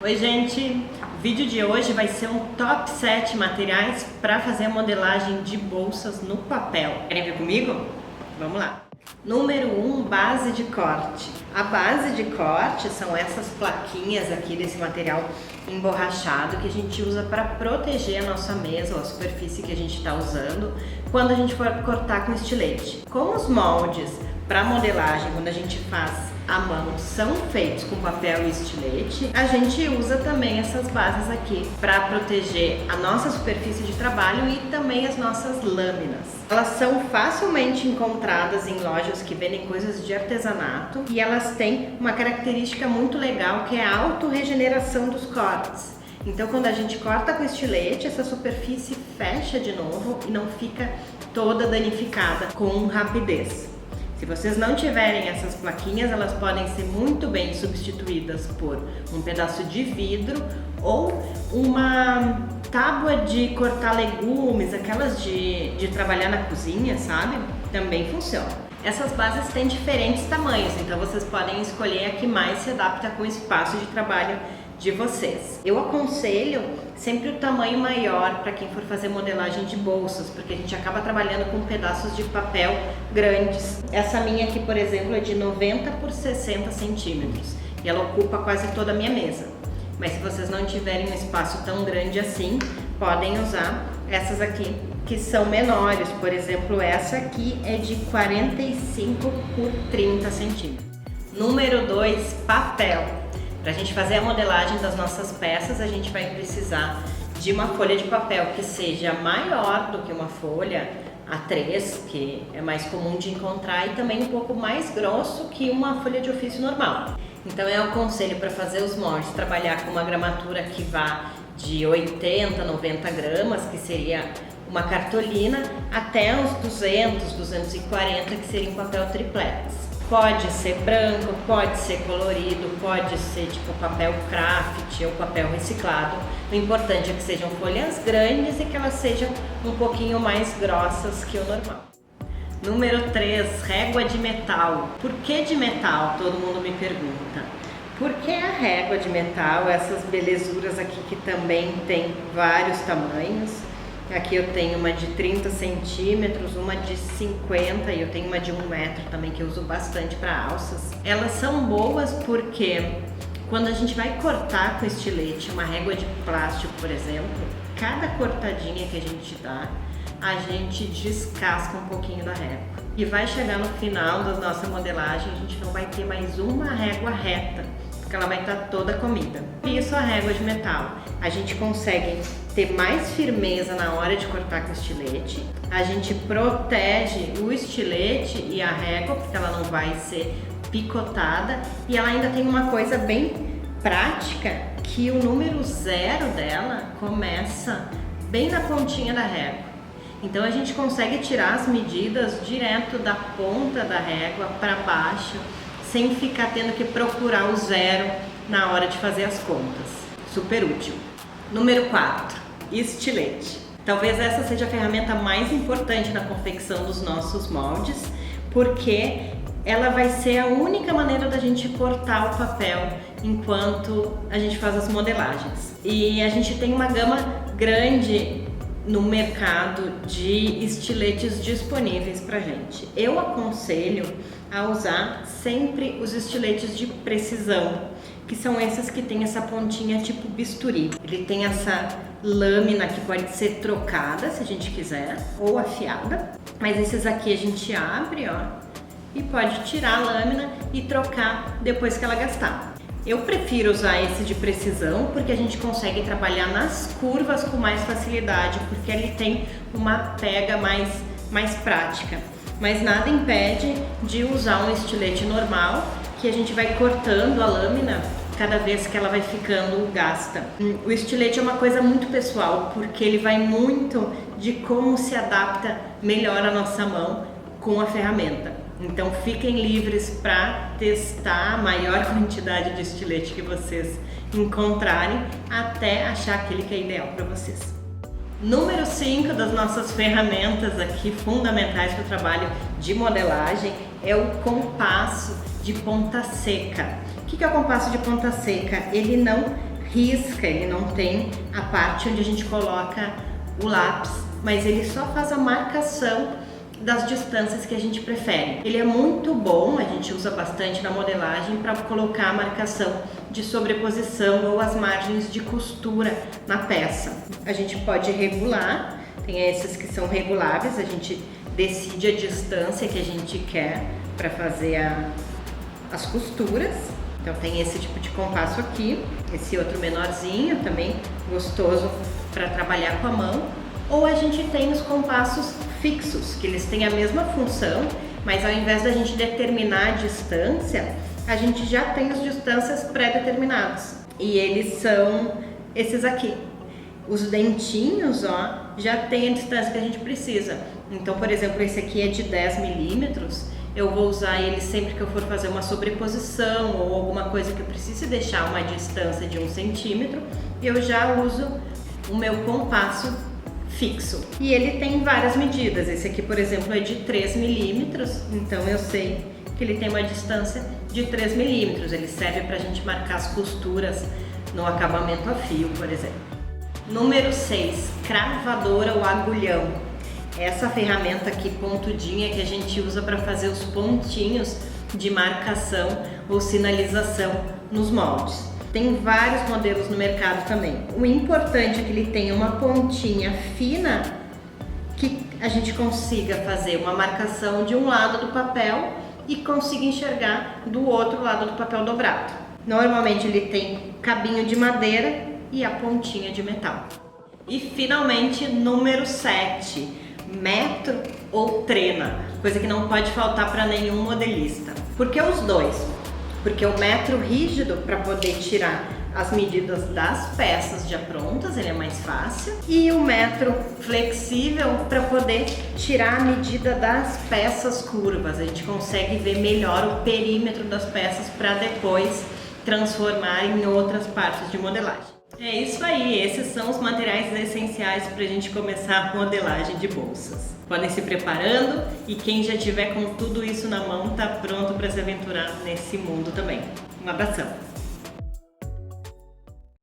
Oi gente, o vídeo de hoje vai ser um top 7 materiais para fazer a modelagem de bolsas no papel. Querem ver comigo? Vamos lá! Número 1, base de corte. A base de corte são essas plaquinhas aqui desse material emborrachado que a gente usa para proteger a nossa mesa ou a superfície que a gente está usando quando a gente for cortar com estilete. Como os moldes para modelagem, quando a gente faz à mão, são feitos com papel e estilete, a gente usa também essas bases aqui para proteger a nossa superfície de trabalho e também as nossas lâminas. Elas são facilmente encontradas em lojas que vendem coisas de artesanato e elas têm uma característica muito legal que é a autorregeneração dos cortes. Então, quando a gente corta com estilete, essa superfície fecha de novo e não fica toda danificada com rapidez. Se vocês não tiverem essas plaquinhas, elas podem ser muito bem substituídas por um pedaço de vidro ou uma tábua de cortar legumes, aquelas de trabalhar na cozinha, sabe? Também funciona. Essas bases têm diferentes tamanhos, então vocês podem escolher a que mais se adapta com o espaço de trabalho de vocês. Eu aconselho sempre o tamanho maior para quem for fazer modelagem de bolsas, porque a gente acaba trabalhando com pedaços de papel grandes. Essa minha aqui, por exemplo, é de 90 por 60 centímetros e ela ocupa quase toda a minha mesa. Mas se vocês não tiverem um espaço tão grande assim, podem usar essas aqui que são menores. Por exemplo, essa aqui é de 45 por 30 centímetros. Número 2, papel. Para a gente fazer a modelagem das nossas peças, a gente vai precisar de uma folha de papel que seja maior do que uma folha A3, que é mais comum de encontrar, e também um pouco mais grosso que uma folha de ofício normal. Então eu aconselho para fazer os moldes trabalhar com uma gramatura que vá de 80 a 90 gramas, que seria uma cartolina, até uns 200, 240, que seria um papel triplex. Pode ser branco, pode ser colorido, pode ser tipo papel craft ou papel reciclado. O importante é que sejam folhas grandes e que elas sejam um pouquinho mais grossas que o normal. Número 3, régua de metal. Por que de metal? Todo mundo me pergunta. Porque a régua de metal, essas belezuras aqui que também tem vários tamanhos. Aqui eu tenho uma de 30 centímetros, uma de 50 e eu tenho uma de 1 metro também que eu uso bastante para alças. Elas são boas porque quando a gente vai cortar com estilete uma régua de plástico, por exemplo, cada cortadinha que a gente dá, a gente descasca um pouquinho da régua. E vai chegar no final da nossa modelagem, a gente não vai ter mais uma régua reta, porque ela vai estar toda comida. Isso a régua de metal. A gente consegue ter mais firmeza na hora de cortar com estilete. A gente protege o estilete e a régua, porque ela não vai ser picotada. E ela ainda tem uma coisa bem prática, que o número 0 dela começa bem na pontinha da régua. Então a gente consegue tirar as medidas direto da ponta da régua para baixo, sem ficar tendo que procurar o 0 na hora de fazer as contas. Super útil. Número 4, estilete. Talvez essa seja a ferramenta mais importante na confecção dos nossos moldes, porque ela vai ser a única maneira da gente cortar o papel enquanto a gente faz as modelagens. E a gente tem uma gama grande no mercado de estiletes disponíveis pra gente. Eu aconselho a usar sempre os estiletes de precisão, que são esses que tem essa pontinha tipo bisturi. Ele tem essa lâmina que pode ser trocada se a gente quiser, ou afiada, mas esses aqui a gente abre, ó, e pode tirar a lâmina e trocar depois que ela gastar. Eu prefiro usar esse de precisão porque a gente consegue trabalhar nas curvas com mais facilidade, porque ele tem uma pega mais prática. Mas nada impede de usar um estilete normal, que a gente vai cortando a lâmina cada vez que ela vai ficando gasta. O estilete é uma coisa muito pessoal, porque ele vai muito de como se adapta melhor a nossa mão com a ferramenta. Então fiquem livres para testar a maior quantidade de estilete que vocês encontrarem até achar aquele que é ideal para vocês. Número 5 das nossas ferramentas aqui fundamentais para o trabalho de modelagem é o compasso de ponta seca. O que é o compasso de ponta seca? Ele não risca, ele não tem a parte onde a gente coloca o lápis, mas ele só faz a marcação das distâncias que a gente prefere. Ele é muito bom, a gente usa bastante na modelagem para colocar a marcação de sobreposição ou as margens de costura na peça. A gente pode regular, tem esses que são reguláveis, a gente decide a distância que a gente quer para fazer as costuras. Então tem esse tipo de compasso aqui, esse outro menorzinho também gostoso para trabalhar com a mão. Ou a gente tem os compassos fixos, que eles têm a mesma função, mas ao invés da gente determinar a distância, a gente já tem as distâncias pré-determinadas. E eles são esses aqui. Os dentinhos, ó, já tem a distância que a gente precisa. Então, por exemplo, esse aqui é de 10 milímetros. Eu vou usar ele sempre que eu for fazer uma sobreposição ou alguma coisa que eu precise deixar uma distância de 1 centímetro. Eu já uso o meu compasso fixo. E ele tem várias medidas. Esse aqui, por exemplo, é de 3 milímetros. Então eu sei que ele tem uma distância de 3 milímetros. Ele serve para a gente marcar as costuras no acabamento a fio, por exemplo. Número 6, cravadora ou agulhão. Essa ferramenta aqui pontudinha que a gente usa para fazer os pontinhos de marcação ou sinalização nos moldes. Tem vários modelos no mercado também. O importante é que ele tenha uma pontinha fina que a gente consiga fazer uma marcação de um lado do papel e consiga enxergar do outro lado do papel dobrado. Normalmente ele tem cabinho de madeira e a pontinha de metal. E finalmente, número 7, metro ou trena, coisa que não pode faltar para nenhum modelista. Por que os dois? Porque o metro rígido, para poder tirar as medidas das peças já prontas, ele é mais fácil, e o metro flexível para poder tirar a medida das peças curvas. A gente consegue ver melhor o perímetro das peças para depois transformar em outras partes de modelagem. É isso aí, esses são os materiais essenciais para a gente começar a modelagem de bolsas. Podem se preparando e quem já tiver com tudo isso na mão está pronto para se aventurar nesse mundo também. Um abração!